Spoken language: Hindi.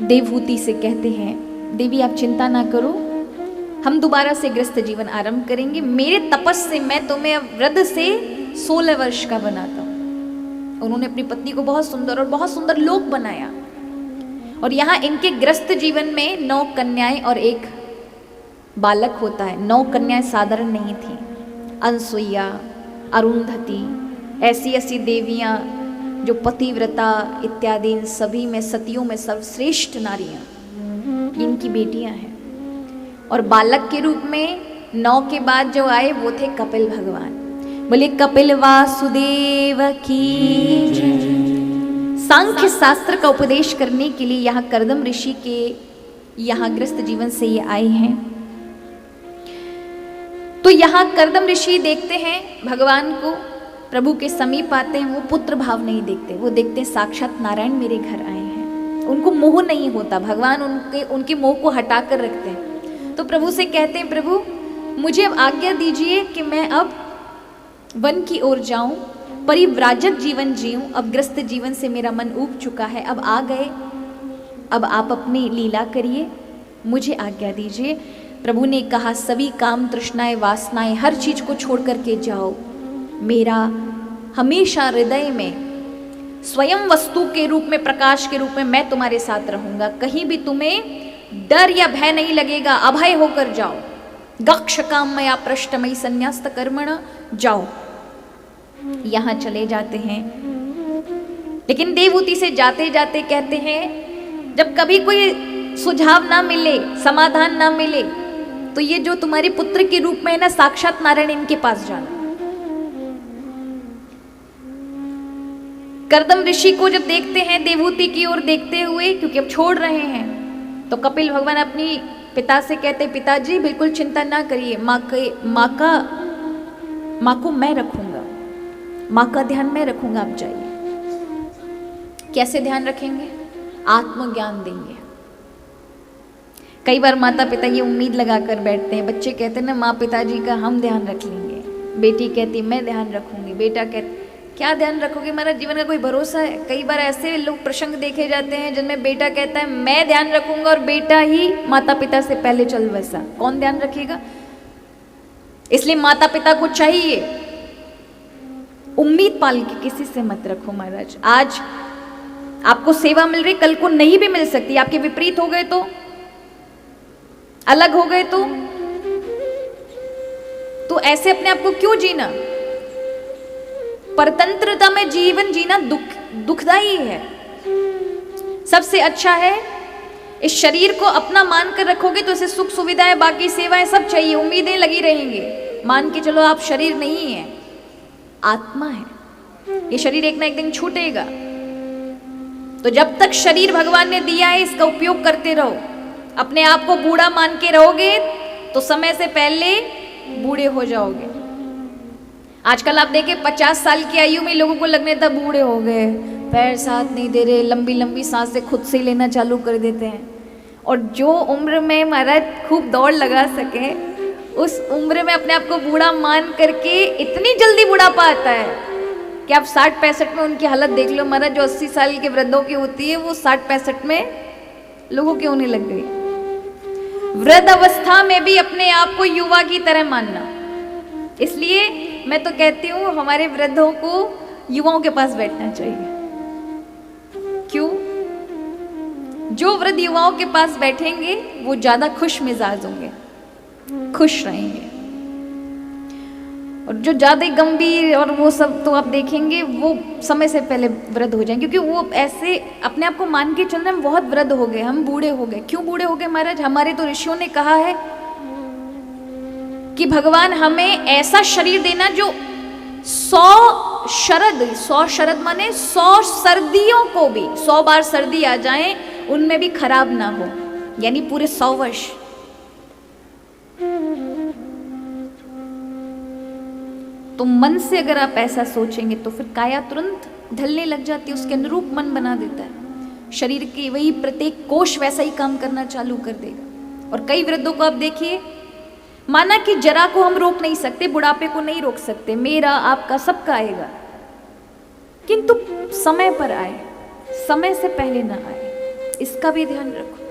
देवहूति से कहते हैं, देवी आप चिंता ना करो, हम दोबारा से गृहस्थ जीवन आरंभ करेंगे। मेरे तपस से मैं तुम्हें वृद्ध से 16 वर्ष का बनाता हूँ। उन्होंने अपनी पत्नी को बहुत सुंदर और बहुत सुंदर लोक बनाया। और यहाँ इनके गृहस्थ जीवन में 9 कन्याएं और एक बालक होता है। 9 कन्याएं साधारण नहीं थी। अनसुईया, अरुंधति, ऐसी ऐसी देवियां जो पतिव्रता इत्यादि, इन सभी में सतियों में सर्वश्रेष्ठ नारियां इनकी बेटियां हैं। और बालक के रूप में 9 के बाद जो आए वो थे कपिल भगवान। बोले कपिल वासुदेव की जय। सांख्य शास्त्र का उपदेश करने के लिए यहाँ कर्दम ऋषि के यहाँ गृहस्थ जीवन से ये आए हैं। तो यहाँ कर्दम ऋषि देखते हैं भगवान को, प्रभु के समीप आते हैं। वो पुत्र भाव नहीं देखते, वो देखते हैं साक्षात नारायण मेरे घर आए हैं। उनको मोह नहीं होता, भगवान उनके मोह को हटा कर रखते हैं। तो प्रभु से कहते हैं, प्रभु मुझे अब आज्ञा दीजिए कि मैं अब वन की ओर जाऊं, परिव्राजक जीवन जीऊं। अब गृहस्थ जीवन से मेरा मन ऊब चुका है, अब आ गए, अब आप अपनी लीला करिए, मुझे आज्ञा दीजिए। प्रभु ने कहा, सभी काम तृष्णाएं वासनाएं हर चीज को छोड़ करके जाओ। मेरा हमेशा हृदय में स्वयं वस्तु के रूप में, प्रकाश के रूप में मैं तुम्हारे साथ रहूंगा। कहीं भी तुम्हें डर या भय नहीं लगेगा, अभय होकर जाओ। गक्ष कामया पृष्ठमयी संन्यास्त कर्मण, जाओ। यहां चले जाते हैं। लेकिन देवहूति से जाते जाते कहते हैं, जब कभी कोई सुझाव ना मिले, समाधान ना मिले, तो ये जो तुम्हारे पुत्र के रूप में है ना, साक्षात नारायण, इनके पास जाना। कर्दम ऋषि को जब देखते हैं देवहूति की ओर देखते हुए, क्योंकि अब छोड़ रहे हैं, तो कपिल भगवान अपनी पिता से कहते, पिताजी बिल्कुल चिंता ना करिए, माँ को मैं रखूंगा, माँ का ध्यान मैं रखूंगा, आप जाइए। कैसे ध्यान रखेंगे? आत्मज्ञान देंगे। कई बार माता पिता ये उम्मीद लगा कर बैठते हैं, बच्चे कहते हैं ना, माँ पिताजी का हम ध्यान रख लेंगे। बेटी कहती मैं ध्यान रखूंगी, बेटा कहते क्या ध्यान रखोगे, मेरा जीवन का कोई भरोसा है? कई बार ऐसे लोग प्रसंग देखे जाते हैं जिनमें बेटा कहता है मैं ध्यान रखूंगा और बेटा ही माता पिता से पहले चल बसा। कौन ध्यान रखेगा? इसलिए माता पिता को चाहिए उम्मीद पाल के किसी से मत रखो महाराज। आज आपको सेवा मिल रही, कल को नहीं भी मिल सकती। आपके विपरीत हो गए तो, अलग हो गए तो ऐसे अपने आप को क्यों जीना? परतंत्रता में जीवन जीना दुखदाई है। सबसे अच्छा है इस शरीर को अपना मान कर रखोगे तो इसे सुख सुविधाएं, बाकी सेवाएं सब चाहिए, उम्मीदें लगी रहेंगे। मान के चलो आप शरीर नहीं है, आत्मा है। ये शरीर एक ना एक दिन छूटेगा। तो जब तक शरीर भगवान ने दिया है, इसका उपयोग करते रहो। अपने आप को बूढ़ा मान के रहोगे तो समय से पहले बूढ़े हो जाओगे। आजकल आप देखें 50 साल की आयु में लोगों को लगने था बूढ़े हो गए, पैर साथ नहीं दे रहे, लंबी लंबी सांसें खुद से लेना चालू कर देते हैं। और जो उम्र में महाराज खूब दौड़ लगा सके, उस उम्र में अपने आप को बूढ़ा मान करके इतनी जल्दी बुढ़ापा आता है कि आप 60-65 में उनकी हालत देख लो महाराज। जो 80 साल के वृद्धों की होती है वो 60-65 में लोगों की होने लग गई। वृद्ध अवस्था में भी अपने आप को युवा की तरह मानना। इसलिए मैं तो कहती हूँ हमारे वृद्धों को युवाओं के पास बैठना चाहिए। क्यों? जो वृद्ध युवाओं के पास बैठेंगे वो ज्यादा खुश मिजाज होंगे, खुश रहेंगे। और जो ज्यादा गंभीर और वो सब तो आप देखेंगे वो समय से पहले वृद्ध हो जाएंगे, क्योंकि वो ऐसे अपने आप को मान के चल रहे हैं बहुत वृद्ध हो गए, हम बूढ़े हो गए। क्यों बूढ़े हो गए महाराज? हमारे तो ऋषियों ने कहा है कि भगवान हमें ऐसा शरीर देना जो 100 शरद माने 100 सर्दियों को भी, 100 बार सर्दी आ जाए उनमें भी खराब ना हो, यानी पूरे 100 वर्ष। तो मन से अगर आप ऐसा सोचेंगे तो फिर काया तुरंत ढलने लग जाती है, उसके अनुरूप मन बना देता है। शरीर की वही प्रत्येक कोष वैसा ही काम करना चालू कर देगा। और कई वृद्धों को आप देखिए, माना कि जरा को हम रोक नहीं सकते, बुढ़ापे को नहीं रोक सकते, मेरा आपका सबका आएगा, किंतु समय पर आए, समय से पहले ना आए। इसका भी ध्यान रखो।